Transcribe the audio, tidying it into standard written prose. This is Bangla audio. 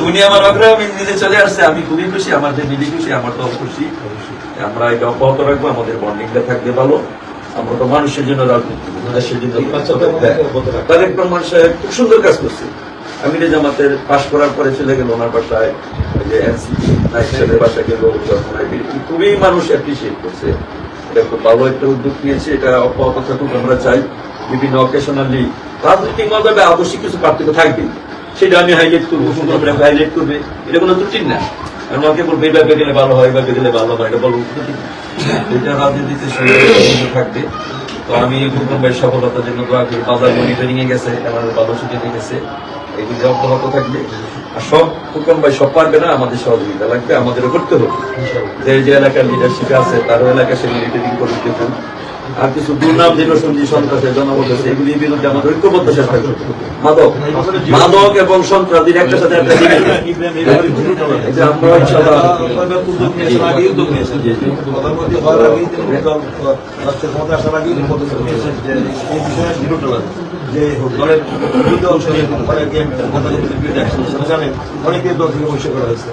উনি আমার অগ্রগামী নিজে চলে আসছে, আমি খুবই খুশি, আমাদের মিলি খুশি, আমার তো খুশি। আমরা এটা অব্যাহত রাখবো, আমাদের বন্ডিংটা থাকবে ভালো। আমরা তো মানুষের জন্য রাজনীতি, দেশের জন্য। তারেক রহমান সাহেব খুব সুন্দর কাজ করছে। আমি জামাতের পাশ করার পরে চলে গেল ওনার বাসায়, যে এনসিপি নাইক সাহেবের বাসায় গেল, খুবই মানুষ অ্যাপ্রিসিয়েট করছে। এটা খুব ভালো একটা উদ্যোগ নিয়েছে, এটা অব্যাহত থাকুক আমরা চাই। বিভিন্ন অকেশনালি রাজনৈতিক মতামতে আবশ্যিক কিছু পার্থক্য থাকবে, সেটা আমি হাইলাইট করবো, সুন্দর করে হাইলাইট করবে, এটা কোনো ত্রুটি না। আমাকে বলবো এইভাবে গেলে ভালো হয়, এইভাবে গেলে ভালো হয়, এটা বলবো এটা রাজনীতিতে থাকবে। তো আমি ফুকন ভাই সফলতার জন্য দোয়া করি। বাজার মনিটরিং এ গেছে, আমাদের ভালো ছুটি গেছে, এগুলি অব্যাহত থাকবে। আর সব ফুকন ভাই সব পারবে না, আমাদের সহযোগিতা লাগবে, আমাদেরও করতে হবে। যে এলাকার লিডারশিপ আছে তারও এলাকা সে মনিটরিং করে দেখুন। আর কিছু দুর্নাম যেগুলো সঞ্জী সন্ত্রাসের জনমত আছে, এগুলির বিরুদ্ধে আমাদের ঐক্যবদ্ধ চেষ্টা করতে হবে। মাদক এবং সন্ত্রাসীর একটা সাথে একটা আমরা ইনশাআল্লাহ অনেকে দল থেকে বসে করা হয়েছে।